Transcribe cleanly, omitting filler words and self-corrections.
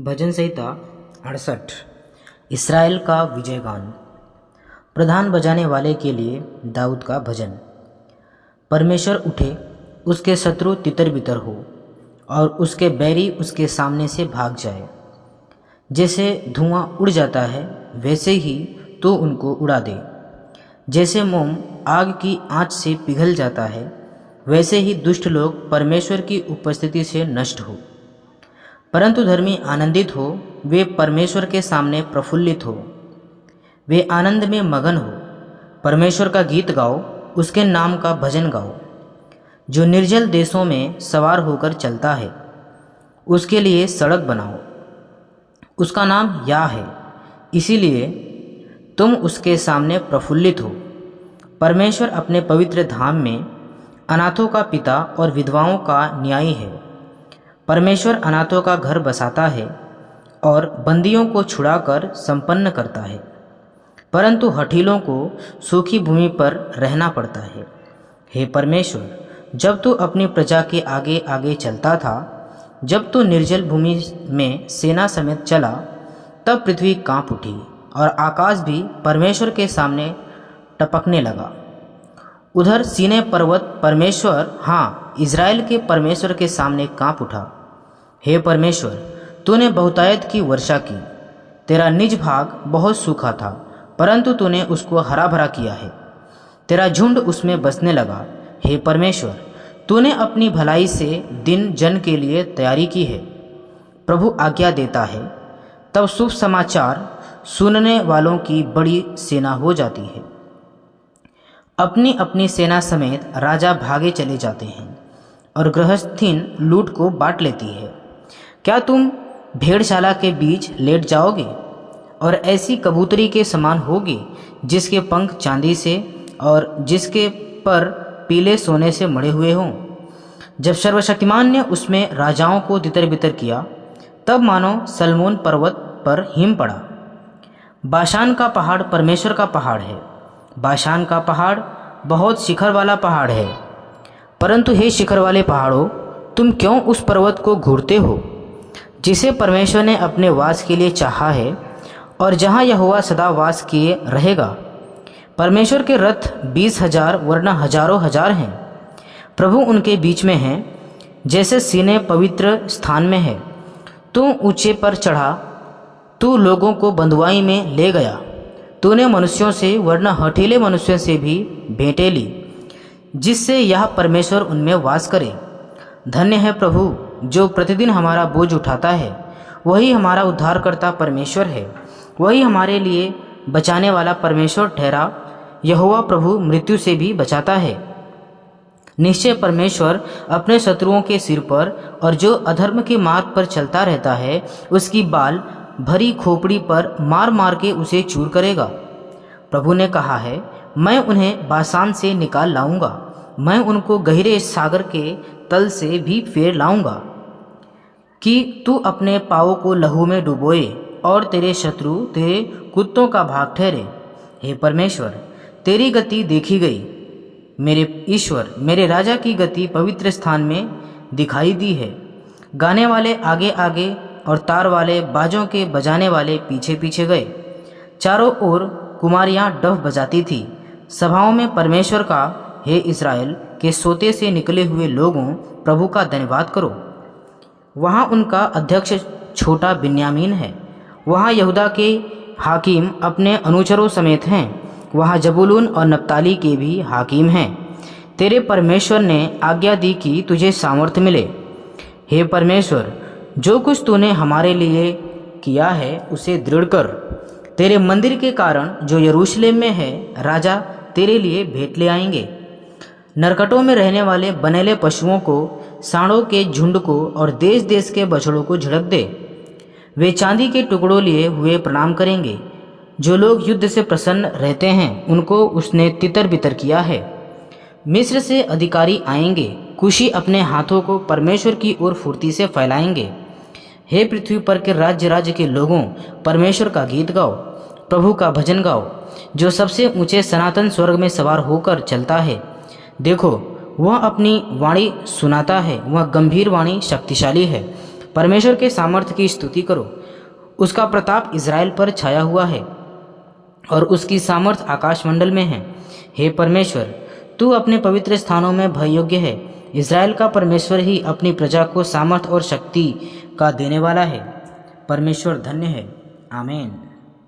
भजन संहिता 68। Israel का विजय गान। प्रधान बजाने वाले के लिए दाऊद का भजन। परमेश्वर उठे, उसके शत्रु तितर बितर हो और उसके बैरी उसके सामने से भाग जाए। जैसे धुआं उड़ जाता है वैसे ही तो उनको उड़ा दे। जैसे मोम आग की आंच से पिघल जाता है वैसे ही दुष्ट लोग परमेश्वर की उपस्थिति से नष्ट हो। परंतु धर्मी आनंदित हो, वे परमेश्वर के सामने प्रफुल्लित हो, वे आनंद में मगन हो। परमेश्वर का गीत गाओ, उसके नाम का भजन गाओ। जो निर्जल देशों में सवार होकर चलता है उसके लिए सड़क बनाओ। उसका नाम या है, इसीलिए तुम उसके सामने प्रफुल्लित हो। परमेश्वर अपने पवित्र धाम में अनाथों का पिता और विधवाओं का न्यायी है। परमेश्वर अनाथों का घर बसाता है और बंदियों को छुड़ाकर संपन्न करता है। परंतु हठीलों को सूखी भूमि पर रहना पड़ता है। हे परमेश्वर, जब तू अपनी प्रजा के आगे आगे चलता था, जब तू निर्जल भूमि में सेना समेत चला, तब पृथ्वी कांप उठी और आकाश भी परमेश्वर के सामने टपकने लगा। उधर सीनै पर्वत परमेश्वर, हाँ, इज़राइल के परमेश्वर के सामने कांप उठा। हे परमेश्वर, तूने बहुतायत की वर्षा की। तेरा निज भाग बहुत सूखा था, परंतु तूने उसको हरा भरा किया है। तेरा झुंड उसमें बसने लगा। हे परमेश्वर, तूने अपनी भलाई से दिन जन के लिए तैयारी की है। प्रभु आज्ञा देता है तब शुभ समाचार सुनने वालों की बड़ी सेना हो जाती है। अपनी अपनी सेना समेत राजा भागे चले जाते हैं और गृहस्थीन लूट को बांट लेती है। क्या तुम भेड़शाला के बीच लेट जाओगे और ऐसी कबूतरी के समान होगे जिसके पंख चांदी से और जिसके पर पीले सोने से मढ़े हुए हों? जब सर्वशक्तिमान ने उसमें राजाओं को तितर बितर किया, तब मानो सल्मोन पर्वत पर हिम पड़ा। बाशान का पहाड़ परमेश्वर का पहाड़ है। बाशान का पहाड़ बहुत शिखर वाला पहाड़ है। परंतु हे शिखर वाले पहाड़ों, तुम क्यों उस पर्वत को घूरते हो जिसे परमेश्वर ने अपने वास के लिए चाहा है और जहाँ यहोवा सदा वास किए रहेगा? परमेश्वर के रथ 20,000 वरना हजारों हजार हैं। प्रभु उनके बीच में हैं, जैसे सीनै पवित्र स्थान में है। तू ऊंचे पर चढ़ा, तू लोगों को बंधुआई में ले गया। तूने मनुष्यों से वरना हठीले मनुष्यों से भी भेंटें ली, जिससे यह परमेश्वर उनमें वास करे। धन्य है प्रभु जो प्रतिदिन हमारा बोझ उठाता है। वही हमारा उद्धारकर्ता परमेश्वर है। वही हमारे लिए बचाने वाला परमेश्वर ठहरा। यहोवा प्रभु मृत्यु से भी बचाता है। निश्चय परमेश्वर अपने शत्रुओं के सिर पर और जो अधर्म के मार्ग पर चलता रहता है उसकी बाल भरी खोपड़ी पर मार मार के उसे चूर करेगा। प्रभु ने कहा है, मैं उन्हें बाशान से निकाल लाऊंगा, मैं उनको गहरे सागर के तल से भी फेर लाऊंगा, कि तू अपने पाँवों को लहू में डुबोए और तेरे शत्रु तेरे कुत्तों का भाग ठहरे। हे परमेश्वर, तेरी गति देखी गई। मेरे ईश्वर, मेरे राजा की गति पवित्र स्थान में दिखाई दी है। गाने वाले आगे आगे और तार वाले बाजों के बजाने वाले पीछे पीछे गए। चारों ओर कुमारियाँ डफ बजाती थी। सभाओं में परमेश्वर का, हे इज़राइल के सोते से निकले हुए लोगों, प्रभु का धन्यवाद करो। वहाँ उनका अध्यक्ष छोटा बिन्यामीन है। वहाँ यहूदा के हाकिम अपने अनुचरों समेत हैं। वहाँ जबूलून और नप्ताली के भी हाकिम हैं। तेरे परमेश्वर ने आज्ञा दी कि तुझे सामर्थ्य मिले। हे परमेश्वर, जो कुछ तूने हमारे लिए किया है उसे दृढ़ कर। तेरे मंदिर के कारण जो यरूशलेम में है, राजा तेरे लिए भेंट ले आएंगे। नरकटों में रहने वाले बनेले पशुओं को, सांडों के झुंड को और देश देश के बछड़ों को झड़क दे। वे चांदी के टुकड़ों लिए हुए प्रणाम करेंगे। जो लोग युद्ध से प्रसन्न रहते हैं उनको उसने तितर बितर किया है। मिस्र से अधिकारी आएंगे। कुशी अपने हाथों को परमेश्वर की ओर फुर्ती से फैलाएंगे। हे पृथ्वी पर के राज्य राज्य के लोगों, परमेश्वर का गीत गाओ, प्रभु का भजन गाओ, जो सबसे ऊंचे सनातन स्वर्ग में सवार होकर चलता है। देखो, वह अपनी वाणी सुनाता है, वह गंभीर वाणी शक्तिशाली है। परमेश्वर के सामर्थ्य की स्तुति करो। उसका प्रताप इज़राइल पर छाया हुआ है और उसकी सामर्थ आकाशमंडल में है। हे परमेश्वर, तू अपने पवित्र स्थानों में भययोग्य है। इज़राइल का परमेश्वर ही अपनी प्रजा को सामर्थ और शक्ति का देने वाला है। परमेश्वर धन्य है। आमीन।